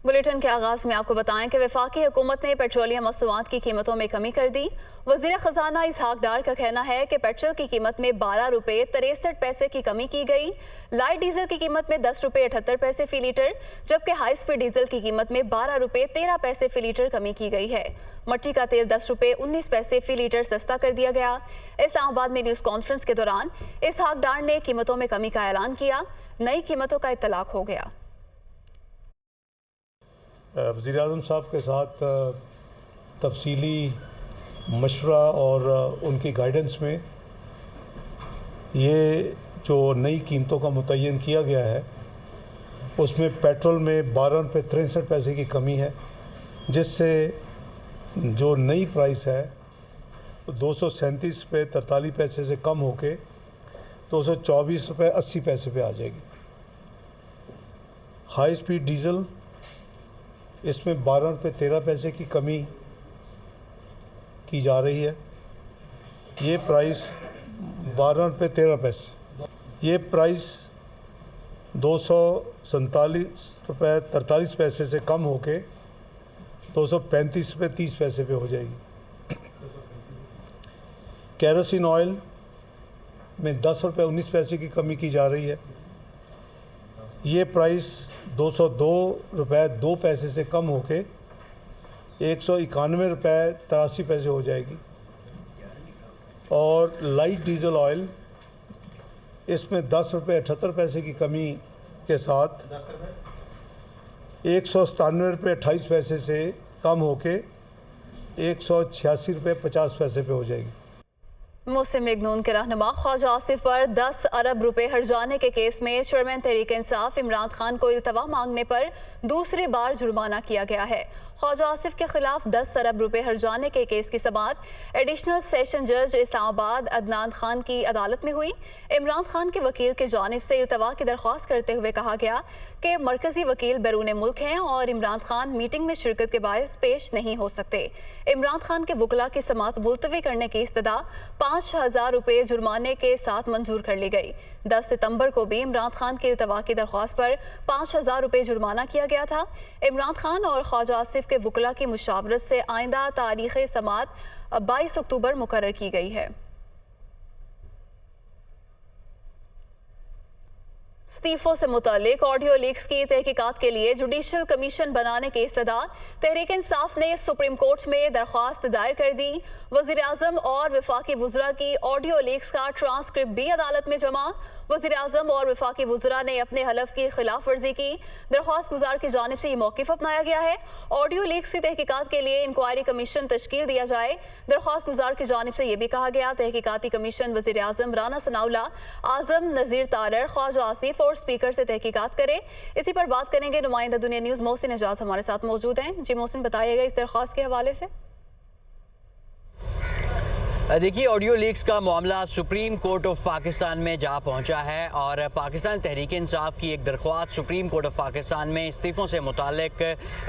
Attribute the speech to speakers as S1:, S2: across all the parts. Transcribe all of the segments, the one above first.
S1: Bulletin के आगाज में आपको बताएं कि वफाकी हुकूमत ने पेट्रोलियम मसनूआत की कीमतों में कमी कर दी। वज़ीर ख़जाना इसहाक डार का कहना है कि पेट्रोल की कीमत में 12 रुपये 63 पैसे की कमी की गई। लाइट डीजल की कीमत में 10 रुपये 78 पैसे फी लीटर, जबकि हाई स्पीड डीजल की कीमत में 12 रुपये 13 पैसे फी लीटर कमी की गई है। मट्टी का तेल 10 रुपये 19 पैसे फी लीटर सस्ता कर दिया गया। इस्लामाबाद में न्यूज़ कॉन्फ्रेंस के दौरान इसहाक डार ने कीमतों में कमी का ऐलान किया। नई कीमतों का इत्तलाक हो गया।
S2: वज़ीर आज़म साहब के साथ तफसीली मशवरा और उनकी गाइडेंस में ये जो नई कीमतों का मुतय्यन किया गया है उसमें पेट्रोल में 12 रुपये 63 पैसे की कमी है, जिससे जो नई प्राइस है 237 रुपये 43 पैसे से कम होके 224 रुपये 80 पैसे पे आ जाएगी। हाई स्पीड डीज़ल इसमें 12 रुपये 13 पैसे की कमी की जा रही है। ये प्राइस 12 रुपये 13 पैसे, ये प्राइस 247 रुपये 43 पैसे से कम होके 235 रुपये 30 पैसे पे हो जाएगी। केरोसिन ऑयल में 10 रुपये 19 पैसे की कमी की जा रही है। ये प्राइस 202 रुपये 2 पैसे से कम होके 191 रुपये 83 पैसे हो जाएगी। और लाइट डीजल ऑयल इसमें 10 रुपये 78 पैसे की कमी के साथ 197 रुपये 28 पैसे से कम होके 186 रुपये 50 पैसे पे हो जाएगी।
S1: मुस्लिम लीग नून के रहनुमा ख्वाजा आसिफ पर 10 अरब रुपए हर्जाने के केस में चेयरमैन तहरीक इंसाफ इमरान खान को इल्तवा मांगने पर दूसरी बार जुर्माना किया गया है। ख्वाजा आसिफ के खिलाफ 10 अरब रुपए हर्जाने के केस की समाअत एडिशनल सेशन जज इस्लामाबाद अदनान खान की अदालत में हुई। इमरान खान के वकील की जानिब से इल्तवा की दरख्वास्त करते हुए कहा गया कि मरकजी वकील बैरून मुल्क हैं और इमरान खान मीटिंग में शिरकत के बायस पेश नहीं हो सकते। इमरान खान के वकला की समाअत मुलतवी करने की इस्तदा 5,000 रुपये जुर्माने के साथ मंजूर कर ली गई। 10 सितंबर को भी इमरान खान की इल्तवा की दरख्वास्त पर 5,000 रुपये जुर्माना किया गया था। इमरान खान और ख्वाजा आसिफ के वकला की मुशावरत से आइंदा तारीख़ समाअत 22 अक्टूबर मुकर्रर की गई है। इस्तीफों से मुतालिक ऑडियो लीक्स की तहकीकात के लिए जुडिशल कमीशन बनाने की इस्तदा तहरीक इंसाफ ने सुप्रीम कोर्ट में दरख्वास्त दायर कर दी। वज़ीर आज़म और वफाकी वुज़रा की ऑडियो लीक्स का ट्रांसक्रिप्ट भी अदालत में जमा। वज़ीर आज़म और वफाकी वुज़रा ने अपने हलफ की खिलाफ वर्जी की। दरख्वास्त गुजार की जानिब से ये मौक़िफ़ अपनाया गया है। ऑडियो लीक्स की तहकीकात के लिए इंक्वायरी कमीशन तश्कील दिया जाए। दरख्वास्त गुजार की जानिब से ये भी कहा गया तहकीकाती कमीशन वज़ीर आज़म राना सनाउल्लाह, आज़म नज़ीर तारड़, ख्वाजा आसिफ और स्पीकर से तहकीकात करे। इसी पर बात करेंगे नुमाइंदा दुनिया न्यूज़ मोहसिन एजाज हमारे साथ मौजूद हैं। जी मोहसिन, बताइएगा इस दरख्वास्त के हवाले से।
S3: देखिए, ऑडियो लीक्स का मामला सुप्रीम कोर्ट ऑफ पाकिस्तान में जा पहुंचा है और पाकिस्तान तहरीक इंसाफ की एक दरख्वास्त सुप्रीम कोर्ट ऑफ पाकिस्तान में इस्तीफ़ों से मुतालिक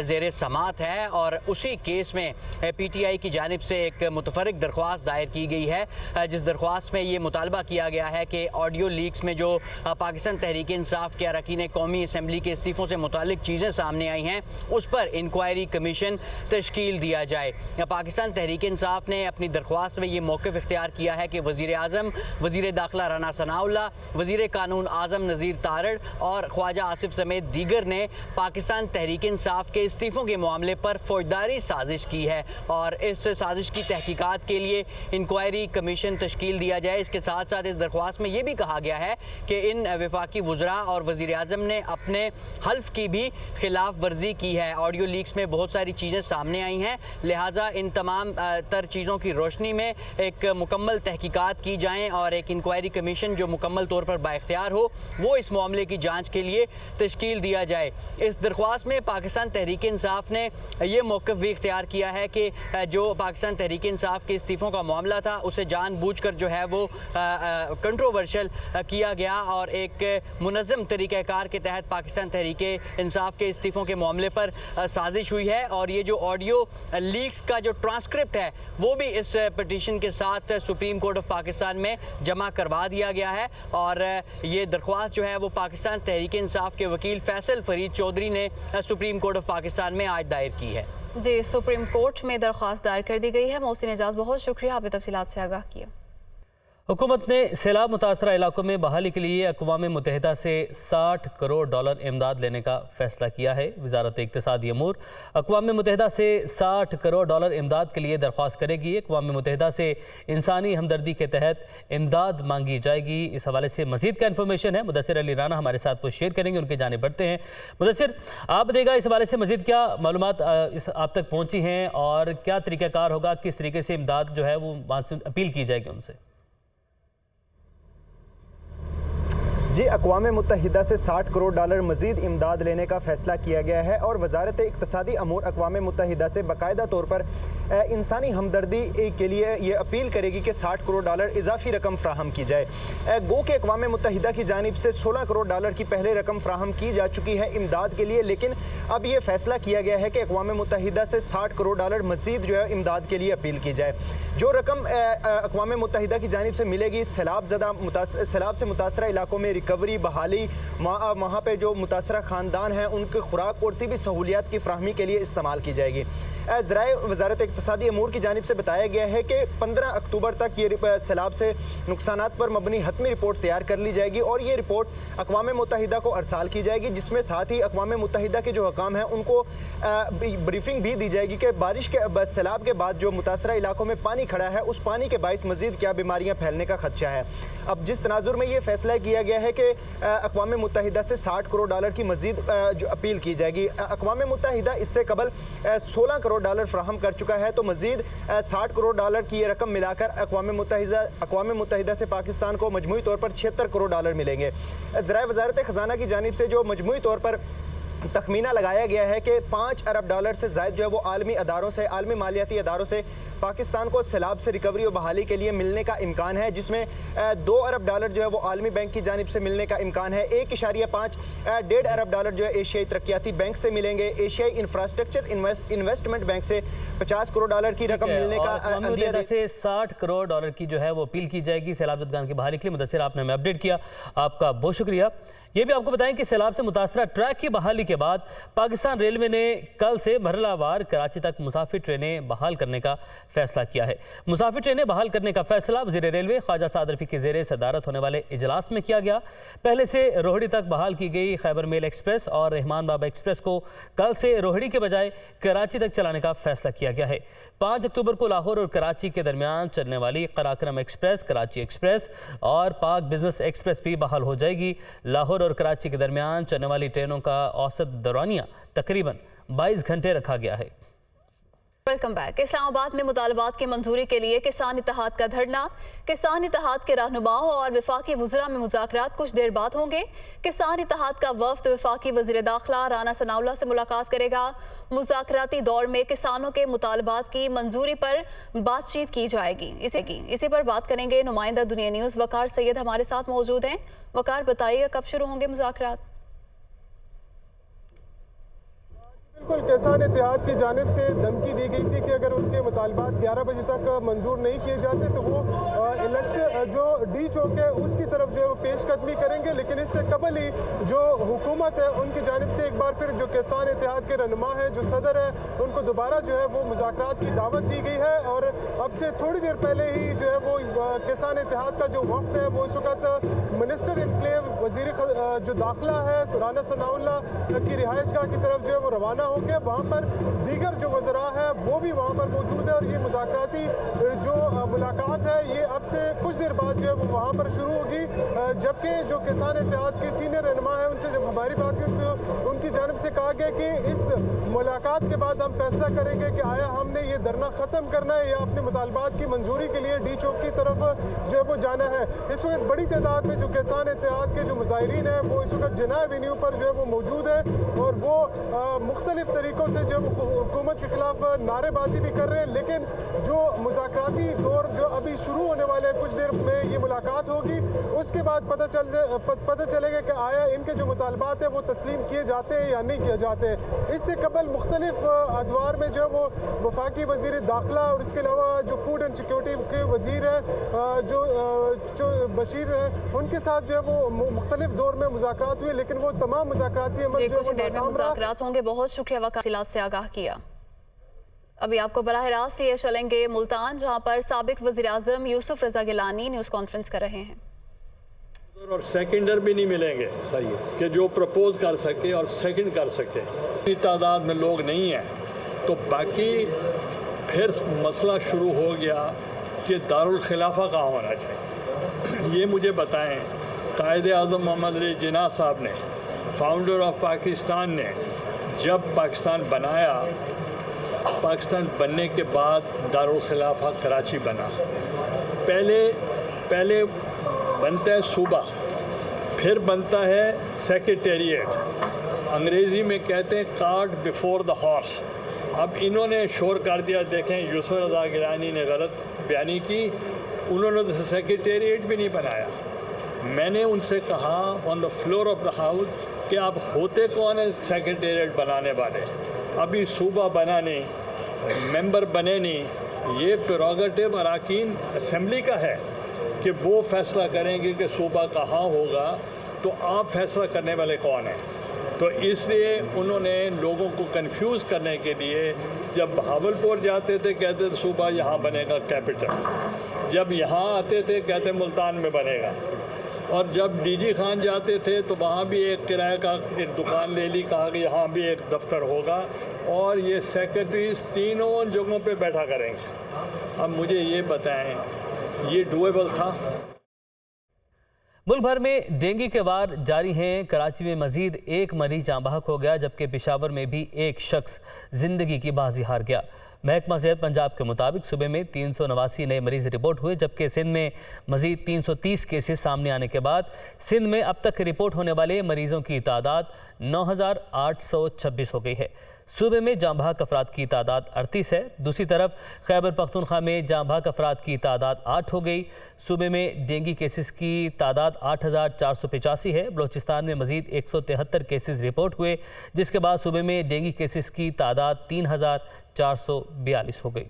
S3: ज़ेर समाअत है और उसी केस में PTI की जानिब से एक मुतफर्रिक दरख्वास्त दायर की गई है, जिस दरख्वास्त में ये मुतालबा किया गया है कि ऑडियो लीक्स में जो पाकिस्तान तहरीक इंसाफ के अरकान कौमी असम्बली के इस्तीफ़ों से मुतालिक चीज़ें सामने आई हैं उस पर इंक्वायरी कमीशन तश्कील दिया जाए। पाकिस्तान तहरीक इंसाफ ने अपनी दरख्वास्त में ये मौक़िफ़ इख्तियार किया है कि वज़ीर आज़म, वज़ीर दाखिला राना सनाउल्लाह, वज़ीर कानून आज़म नज़ीर तारड़ और ख्वाजा आसिफ समेत दीगर ने पाकिस्तान तहरीक इंसाफ के इस्तीफ़ों के मामले पर फौजदारी साजिश की है और इस साजिश की तहकीकात के लिए इंक्वायरी कमीशन तश्कील दिया जाए। इसके साथ साथ इस दरख्वास्त में ये भी कहा गया है कि इन वफाकी वुज़रा और वज़ीर आज़म ने अपने हल्फ की भी खिलाफ वर्जी की है। ऑडियो लीक्स में बहुत सारी चीज़ें सामने आई हैं, लिहाजा इन तमाम तर चीज़ों की रोशनी में एक मुकम्मल तहकीकात की जाएँ और एक इंक्वायरी कमीशन जो मुकम्मल तौर पर बाइख्तियार हो वो इस मामले की जांच के लिए तश्कील दिया जाए। इस दरख्वास्त में पाकिस्तान तहरीक इंसाफ ने ये मौक़िफ़ भी इख्तियार किया है कि जो पाकिस्तान तहरीक इंसाफ के इस्तीफ़ों का मामला था उसे जानबूझकर जो है वो कंट्रोवर्शियल किया गया और एक मुनज़्ज़म तरीक़ाकार के तहत पाकिस्तान तहरीक इंसाफ के इस्तीफ़ों के मामले पर साजिश हुई है और ये जो ऑडियो लीक्स का जो ट्रांसक्रिप्ट है वो भी इस पटिशन के साथ सुप्रीम कोर्ट ऑफ पाकिस्तान में जमा करवा दिया गया है और ये दरख्वास्त जो है वो पाकिस्तान तहरीक इंसाफ के वकील फैसल फरीद चौधरी ने सुप्रीम कोर्ट ऑफ पाकिस्तान में आज दायर की है।
S1: जी, सुप्रीम कोर्ट में दरख्वास्त दायर कर दी गई है। मोहसिन एजाज, बहुत शुक्रिया, आपने तफसीलात से आगाह किया।
S4: हुकूमत ने सैलाब मुतासरा इलाकों में बहाली के लिए अक़वाम मुत्तहिदा से $60 करोड़ इमदाद लेने का फैसला किया है। वजारत इक़्तिसादी अमूर अक़वाम मुत्तहिदा से $60 करोड़ इमदाद के लिए दरख्वास्त करेगी। अक़वाम मुत्तहिदा से इंसानी हमदर्दी के तहत इमदाद मांगी जाएगी। इस हवाले से मज़ीद का इन्फॉर्मेशन है, मुदस्सिर अली राना हमारे साथ वो शेयर करेंगे, उनके जाने बढ़ते हैं। मुदस्सिर, आप बताइएगा इस हवाले से मज़ीद क्या मालूमात आप तक पहुँची हैं और क्या तरीक़ाकार होगा, किस तरीके से इमदाद जो है वो वहाँ से अपील की जाएगी उनसे?
S5: जी, अक़वाम मुत्तहिदा से $60 करोड़ मज़ीद इमदाद लेने का फ़ैसला किया गया है और वजारत इक़्तिसादी अमूर अक़वाम मुत्तहिदा से बाकायदा तौर पर इंसानी हमदर्दी के लिए ये अपील करेगी कि $60 करोड़ इजाफी रकम फ्राहम की जाए। गो के अक़वाम मुत्तहिदा की जानिब से $16 करोड़ की पहले रकम फ्राहम की जा चुकी है इमदाद के लिए, लेकिन अब ये फ़ैसला किया गया है कि अक़वाम मुत्तहिदा से $60 करोड़ मज़ीद जो है इमदाद के लिए अपील की जाए। जो रकम अक़वाम मुत्तहिदा की जानिब से मिलेगी सैलाब से मुतासरा इलाकों में रिकवरी, बहाली, वहाँ पे जो मुतासरा ख़ानदान हैं उनके खुराक और तिबी सहूलियात की फ्राहमी के लिए इस्तेमाल की जाएगी। ज़राए वजारत इक़्तिसादी अमूर की जानिब से बताया गया है कि 15 अक्टूबर तक ये सैलाब से नुकसानात पर मबनी हतमी रिपोर्ट तैयार कर ली जाएगी और ये रिपोर्ट अक़वाम मुत्तहिदा को अरसाल की जाएगी, जिसमें साथ ही अक़वाम मुत्तहिदा के जो हकाम हैं उनको ब्रीफिंग भी दी जाएगी कि बारिश के सैलाब के बाद जो मुतासरा इलाकों में पानी खड़ा है उस पानी के बाइस मज़ीद क्या बीमारियाँ फैलने का खदशा है। अब जिस तनाजुर में ये फैसला किया गया है कि अक़वाम मुत्तहिदा से $60 करोड़ की मज़ीद जो अपील की जाएगी। अक़वाम मुत्तहिदा इससे कबल $16 करोड़ फ्राहम कर चुका है, तो मज़ीद $60 करोड़ की ये रकम मिलाकर अक़वाम मुत्तहिदा से पाकिस्तान को मजमूई तौर पर $76 करोड़ मिलेंगे। ज़राए वज़ारत ख़ज़ाना की जानिब से जो मजमूई तौर पर तखमीना लगाया गया है कि $5 अरब से ज़ायद जो है वो आलमी मालियाती अदारों से पाकिस्तान को सैलाब से रिकवरी और बहाली के लिए मिलने का इम्कान है, जिसमें $2 अरब जो है वो आलमी बैंक की जानिब से मिलने का इम्कान है। 1.5 $1.5 अरब जो है एशियाई तरक्याती बैंक से मिलेंगे। एशियाई इंफ्रास्ट्रक्चर इन्वेस्टमेंट बैंक से $50 करोड़ की रकम मिलने का अंदिया
S4: से $60 करोड़ की जो है वो अपील की जाएगी सैलाब ज़दगान की बहाली के लिए। मुदस्सिर, आपने हमें अपडेट किया, आपका बहुत शुक्रिया। ये भी आपको बताएं कि सैलाब से मुतासरा ट्रैक की बहाली के बाद पाकिस्तान रेलवे ने कल से मरहलावार कराची तक मुसाफिर ट्रेनें बहाल करने का फैसला किया है। मुसाफिर ट्रेनें बहाल करने का फैसला वज़ीर रेलवे ख्वाजा साद रफ़ी के ज़ेरे सदारत होने वाले इजलास में किया गया। पहले से रोहड़ी तक बहाल की गई खैबर मेल एक्सप्रेस और रहमान बाबा एक्सप्रेस को कल से रोहड़ी के बजाय कराची तक चलाने का फैसला किया गया है। 5 अक्टूबर को लाहौर और कराची के दरमियान चलने वाली कराक्रम एक्सप्रेस, कराची एक्सप्रेस और पाक बिजनेस एक्सप्रेस भी बहाल हो जाएगी। लाहौर और कराची के दरमियान चलने वाली ट्रेनों का औसत दौरानिया तकरीबन 22 घंटे रखा गया है।
S1: Welcome back. इस्लामाबाद में मुतालबात की मंजूरी के लिए किसान इत्तेहाद का धरना। किसान इत्तेहाद के रहनुमाओं और वफाकी वज़रा में मुज़ाकरात कुछ देर बाद होंगे। किसान इत्तेहाद का वफ़द वफाकी वज़ीर दाखिला राना सनाउल्लाह से मुलाकात करेगा। मुज़ाकराती दौर में किसानों के मुतालबात की मंजूरी पर बातचीत की जाएगी। इसी पर बात करेंगे नुमाइंदा दुनिया न्यूज़ वकार सैयद हमारे साथ मौजूद हैं। वकार, बताइएगा कब शुरू होंगे मुज़ाकरात?
S6: बिल्कुल, किसान इत्तेहाद की जानिब से धमकी दी गई थी कि अगर उनके मुतालबात 11 बजे तक मंजूर नहीं किए जाते तो वो इलेक्शन जो डी चौक है उसकी तरफ जो है वो पेशकदमी करेंगे। लेकिन इससे कबल ही जो हुकूमत है उनकी जानिब से एक बार फिर जो किसान इत्तेहाद के रहनुमा है, जो सदर है, उनको दोबारा जो है वो मुज़ाकरात की दावत दी गई है। और अब से थोड़ी देर पहले ही जो है वो किसान इत्तेहाद का जो वफ्द है वो इस वक्त मिनिस्टर इनक्लेव वज़ीर जो दाखिला है राना सनाउल्लाह की रिहाइशगाह की तरफ जो है वो रवाना हो गया। वहाँ पर दीगर जो वज़रा है वो भी वहाँ पर मौजूद है और ये मुज़ाकराती जो मुलाकात है ये अब से कुछ देर बाद जो है वो वहाँ पर शुरू होगी। जबकि जो किसान इत्तेहाद के सीनियर रहनुमा है उनसे जब हमारी बात हुई तो उनकी जानिब से कहा गया कि इस मुलाकात के बाद हम फैसला करेंगे कि आया हमने ये धरना ख़त्म करना है या अपने मुतालबात की मंजूरी के लिए डी चौक की तरफ जो है वो जाना है। इस वक्त बड़ी तादाद में जो किसान इत्तेहाद के जो मुज़ाहिरीन हैं वो इस वक्त जिना एवेन्यू पर जो है वो मौजूद है और वो मुख्तलिफ तरीक़ों से जब हुकूमत के खिलाफ नारेबाजी भी कर रहे हैं, लेकिन जो मुज़ाकराती दौर जो अभी शुरू होने वाले हैं, कुछ देर में ये मुलाकात होगी, उसके बाद पता चलेगा कि आया इनके जो मुतालबात हैं वो तस्लीम किए जाते हैं या नहीं किए जाते हैं। इससे कबल मुख्तलिफ अदवार में जो वो वफाकी वज़ीर दाखिला और इसके अलावा जो फूड एंड सिक्योरिटी के वज़ीर है जो बशीर है, उनके साथ जो है वो मुख्तलिफ दौर में मुज़ाकरात हुए, लेकिन वो तमाम मुज़ाकराती अमल जो
S1: कुछ देर में मुज़ाकरात होंगे। बहुत शुक्रिया वकालत से आगाह किया। अभी आपको बराह रास्त ये चलेंगे मुल्तान, जहां पर साबिक वज़ीर आज़म यूसुफ रज़ा गिलानी न्यूज़ कॉन्फ्रेंस कर रहे हैं।
S7: और सेकेंडर भी नहीं मिलेंगे सही है कि जो प्रपोज कर सके और सेकंड कर सके। इतनी तादाद में लोग नहीं हैं, तो बाकी फिर मसला शुरू हो गया कि दारुल खिलाफा कहाँ होना चाहिए। ये मुझे बताएं, कायदे आज़म मोहम्मद अली जिन्ना साहब ने, फाउंडर ऑफ पाकिस्तान ने, जब पाकिस्तान बनाया, पाकिस्तान बनने के बाद दारुल खिलाफा कराची बना। पहले बनता है सूबा, फिर बनता है सेक्रेटेरिएट, अंग्रेज़ी में कहते हैं कार्ट बिफोर द हॉर्स। अब इन्होंने शोर कर दिया, देखें यूसुफ रज़ा गिलानी ने गलत बयानी की, उन्होंने तो सेक्रेटेरिएट भी नहीं बनाया। मैंने उनसे कहा on the floor of the house कि आप होते कौन है सेक्रेटेरिएट बनाने वाले, अभी सूबा बना नहीं, मेंबर बने नहीं, ये प्रेरोगेटिव अराकीन असेंबली का है कि वो फैसला करेंगे कि सूबा कहाँ होगा, तो आप फैसला करने वाले कौन हैं। तो इसलिए उन्होंने लोगों को कंफ्यूज करने के लिए जब बहावलपुर जाते थे कहते थे सूबा यहाँ बनेगा कैपिटल, जब यहाँ आते थे कहते मुल्तान में बनेगा, और जब डीजी खान जाते थे तो वहाँ भी एक किराए का एक दुकान ले ली, कहा कि यहाँ भी एक दफ्तर होगा और ये सेक्रेटरीज तीनों जगहों पे बैठा करेंगे। अब मुझे ये बताएं, ये डुएबल था?
S4: मुल्क भर में डेंगू के वार जारी हैं। कराची में मजीद एक मरीज जाँ बहक हो गया, जबकि पेशावर में भी एक शख्स जिंदगी की बाजी हार गया। महकमा सेहत पंजाब के मुताबिक सूबे में 389 नए मरीज रिपोर्ट हुए, जबकि सिंध में मजीद 330 केसेस सामने आने के बाद सिंध में अब तक रिपोर्ट होने वाले मरीजों की तादाद 9,826 हो गई है। सूबे में जाँ बहक अफराद की तादाद 38 है। दूसरी तरफ खैबर पख्तूनख्वा में जाँ बहक अफराद की तादाद 8 हो गई। सूबे में डेंगू केसेस की तादाद 8,485 है। बलोचिस्तान में मजीद 173 केसेस रिपोर्ट हुए, जिसके बाद सूबे में डेंगू केसेस की तादाद 3,442 हो गई।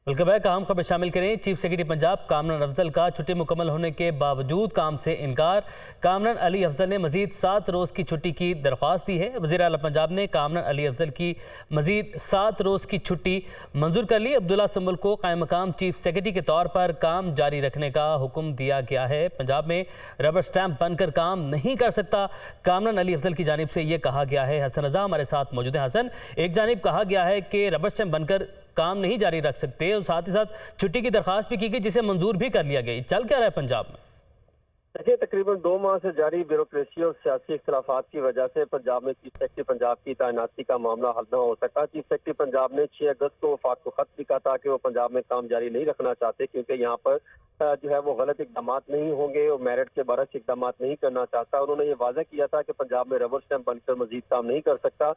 S4: Welcome back. अहम खबर शामिल करें। चीफ सेक्रेटरी पंजाब कामरान अफजल का छुट्टी मुकम्मल होने के बावजूद काम से इनकार। कामरान अली अफजल ने मजीद 7 रोज़ की छुट्टी की दरख्वास्त दी है। वज़ीर आला पंजाब ने कामरान अली अफजल की मजीद 7 रोज़ की छुट्टी मंजूर कर ली। अब्दुल्ला सुंबुल को कायम मकाम चीफ सेक्रेटरी के तौर पर काम जारी रखने का हुक्म दिया गया है। पंजाब में रबर स्टैंप बनकर काम नहीं कर सकता, कामरान अली अफजल की जानिब से ये कहा गया है। हसन रजा हमारे साथ मौजूद है। हसन, एक जानिब कहा गया है कि रबर स्टैंप बनकर काम नहीं जारी रख सकते और साथ ही साथ छुट्टी की दरख्वास्त भी की गई, जिसे मंजूर भी कर लिया गया। चल क्या रहा है पंजाब में?
S8: देखिए, तकरीबन 2 माह से जारी ब्यूरोक्रेसी और सियासी इख्तलाफात की वजह से पंजाब में चीफ सेक्रेटरी पंजाब की तैनाती का मामला हल न हो सका। चीफ सेक्रेटरी पंजाब ने 6 अगस्त को वफाक को खत लिखा था कि वो पंजाब में काम जारी नहीं रखना चाहते, क्योंकि यहाँ पर जो है वो गलत इकदाम नहीं होंगे और मेरिट के बरस इकदाम नहीं करना चाहता। उन्होंने ये वाज़ह किया था कि पंजाब में रबर स्टैंप बनकर मजीद काम नहीं कर सकता।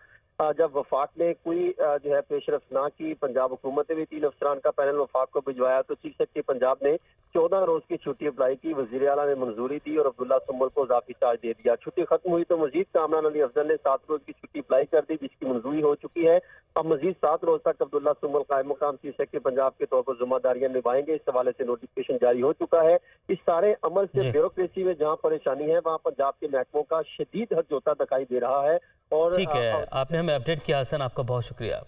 S8: जब वफाक ने कोई जो है पेशरफ ना की, पंजाब हुकूमत ने भी 3 अफसरान का पैनल वफाक को भिजवाया, तो चीफ सेक्रेटरी पंजाब ने 14 रोज की छुट्टी अप्लाई की। वज़ीर आला ने मंजूरी दी और अब्दुल्ला सुंबुल को इजाफी चार्ज दे दिया। छुट्टी खत्म हुई तो मजीद कामरान अली अफजल ने 7 रोज की छुट्टी अप्लाई कर दी, जिसकी मंजूरी हो चुकी है। अब मजीद 7 रोज तक अब्दुल्ला सुंबुल कायम मकाम चीफ सेक्रेटरी पंजाब के तौर पर जिम्मेदारियां निभाएंगे। इस हवाले से नोटिफिकेशन जारी हो चुका है। इस सारे अमल से ब्यूरोक्रेसी में जहाँ परेशानी है, वहाँ पंजाब के महकमों का शदीद हद जोता दिखाई दे रहा है। और
S4: ठीक है, आपने हमें अपडेट किया हसन, आपका बहुत शुक्रिया।